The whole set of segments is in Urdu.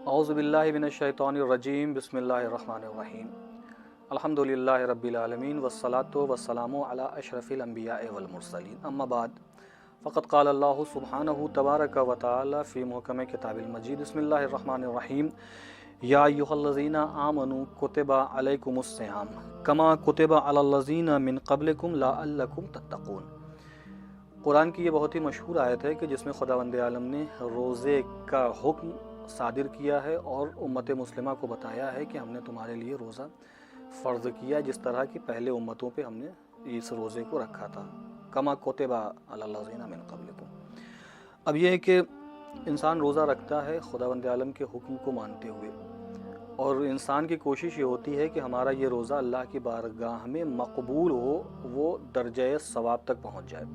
اعوذ باللہ من الشیطان الرجیم بسم اللہ الرحمن الرحیم الحمدللہ رب العالمین والصلاة والسلام علی اشرف الانبیاء والمرسلین اما بعد فقد قال اللہ سبحانہ تبارک و تعالی فی محکم کتاب المجید بسم اللہ الرحمن الرحیم یا ایھا الذین آمنوا کتب علیکم الصیام کما کتب علی الذین من قبلکم لعلکم تتقون۔ قرآن کی یہ بہت ہی مشہور آیت ہے کہ جس میں خداوند عالم نے روزے کا حکم صادر کیا ہے اور امت مسلمہ کو بتایا ہے کہ ہم نے تمہارے لیے روزہ فرض کیا جس طرح کی پہلے امتوں پہ ہم نے اس روزے کو رکھا تھا، کما کتب علی الذین من قبلکم۔ اب یہ ہے کہ انسان روزہ رکھتا ہے خداوند عالم کے حکم کو مانتے ہوئے، اور انسان کی کوشش یہ ہوتی ہے کہ ہمارا یہ روزہ اللہ کی بارگاہ میں مقبول ہو، وہ درجہ ثواب تک پہنچ جائے،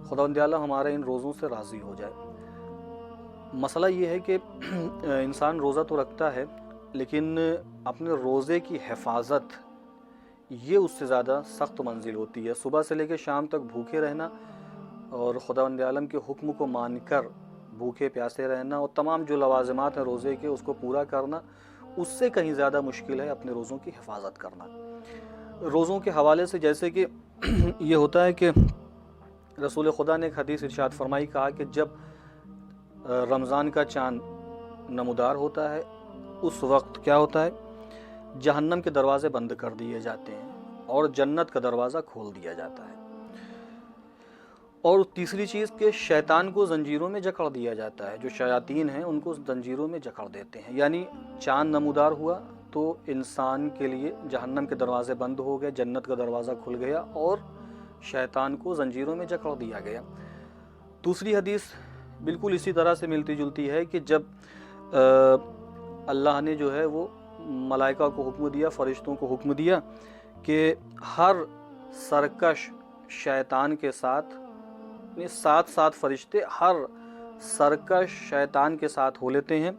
خداوند عالم ہمارے ان روزوں سے راضی ہو جائے۔ مسئلہ یہ ہے کہ انسان روزہ تو رکھتا ہے لیکن اپنے روزے کی حفاظت یہ اس سے زیادہ سخت منزل ہوتی ہے۔ صبح سے لے کے شام تک بھوکے رہنا اور خداوند عالم کے حکم کو مان کر بھوکے پیاسے رہنا اور تمام جو لوازمات ہیں روزے کے اس کو پورا کرنا، اس سے کہیں زیادہ مشکل ہے اپنے روزوں کی حفاظت کرنا۔ روزوں کے حوالے سے جیسے کہ یہ ہوتا ہے کہ رسول خدا نے ایک حدیث ارشاد فرمائی، کہا کہ جب رمضان کا چاند نمودار ہوتا ہے اس وقت کیا ہوتا ہے، جہنم کے دروازے بند کر دیے جاتے ہیں اور جنت کا دروازہ کھول دیا جاتا ہے۔ اور تیسری چیز کہ شیطان کو زنجیروں میں جکڑ دیا جاتا ہے، جو شیاطین ہیں ان کو زنجیروں میں جکڑ دیتے ہیں۔ یعنی چاند نمودار ہوا تو انسان کے لیے جہنم کے دروازے بند ہو گئے، جنت کا دروازہ کھل گیا اور شیطان کو زنجیروں میں جکڑ دیا گیا۔ دوسری حدیث بالکل اسی طرح سے ملتی جلتی ہے کہ جب اللہ نے جو ہے وہ ملائکہ کو حکم دیا، فرشتوں کو حکم دیا کہ ہر سرکش شیطان کے ساتھ، یعنی 7 فرشتے ہر سرکش شیطان کے ساتھ ہو لیتے ہیں،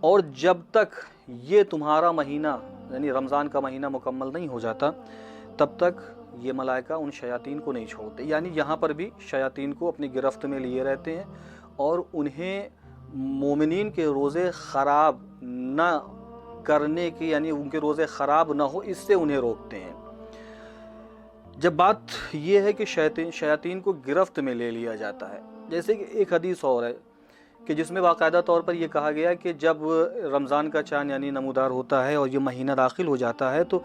اور جب تک یہ تمہارا مہینہ یعنی رمضان کا مہینہ مکمل نہیں ہو جاتا تب تک یہ ملائکہ ان شیاطین کو نہیں چھوڑتے۔ یعنی یہاں پر بھی شیاطین کو اپنی گرفت میں لیے رہتے ہیں اور انہیں مومنین کے روزے خراب نہ کرنے کی، یعنی ان کے روزے خراب نہ ہو اس سے انہیں روکتے ہیں۔ جب بات یہ ہے کہ شیاطین کو گرفت میں لے لیا جاتا ہے، جیسے کہ ایک حدیث اور ہے کہ جس میں باقاعدہ طور پر یہ کہا گیا کہ جب رمضان کا چاند یعنی نمودار ہوتا ہے اور یہ مہینہ داخل ہو جاتا ہے تو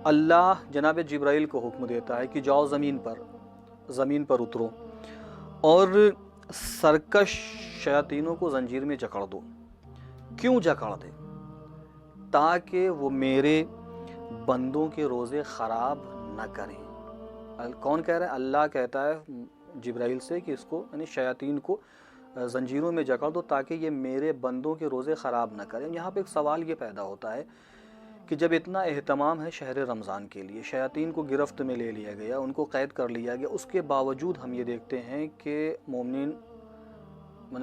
اللہ جناب جبرائیل کو حکم دیتا ہے کہ جاؤ زمین پر اترو اور سرکش شیاطینوں کو زنجیر میں جکڑ دو۔ کیوں جکڑ دے؟ تاکہ وہ میرے بندوں کے روزے خراب نہ کریں۔ کون کہہ رہا ہے؟ اللہ کہتا ہے جبرائیل سے کہ اس کو یعنی شیاطین کو زنجیروں میں جکڑ دو تاکہ یہ میرے بندوں کے روزے خراب نہ کریں۔ یہاں پہ ایک سوال یہ پیدا ہوتا ہے کہ جب اتنا اہتمام ہے شہر رمضان کے لیے، شیاطین کو گرفت میں لے لیا گیا، ان کو قید کر لیا گیا، اس کے باوجود ہم یہ دیکھتے ہیں کہ مومنین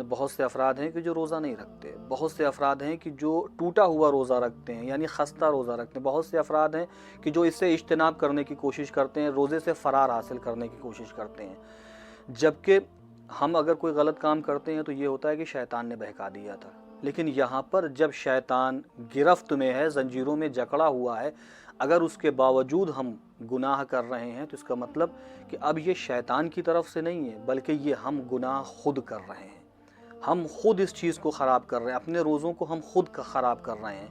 بہت سے افراد ہیں کہ جو روزہ نہیں رکھتے، بہت سے افراد ہیں کہ جو ٹوٹا ہوا روزہ رکھتے ہیں یعنی خستہ روزہ رکھتے ہیں، بہت سے افراد ہیں کہ جو اس سے اجتناب کرنے کی کوشش کرتے ہیں، روزے سے فرار حاصل کرنے کی کوشش کرتے ہیں۔ جبکہ ہم اگر کوئی غلط کام کرتے ہیں تو یہ ہوتا ہے کہ شیطان نے بہکا دیا تھا، لیکن یہاں پر جب شیطان گرفت میں ہے، زنجیروں میں جکڑا ہوا ہے، اگر اس کے باوجود ہم گناہ کر رہے ہیں تو اس کا مطلب کہ اب یہ شیطان کی طرف سے نہیں ہے بلکہ یہ ہم گناہ خود کر رہے ہیں، ہم خود اس چیز کو خراب کر رہے ہیں، اپنے روزوں کو ہم خود خراب کر رہے ہیں۔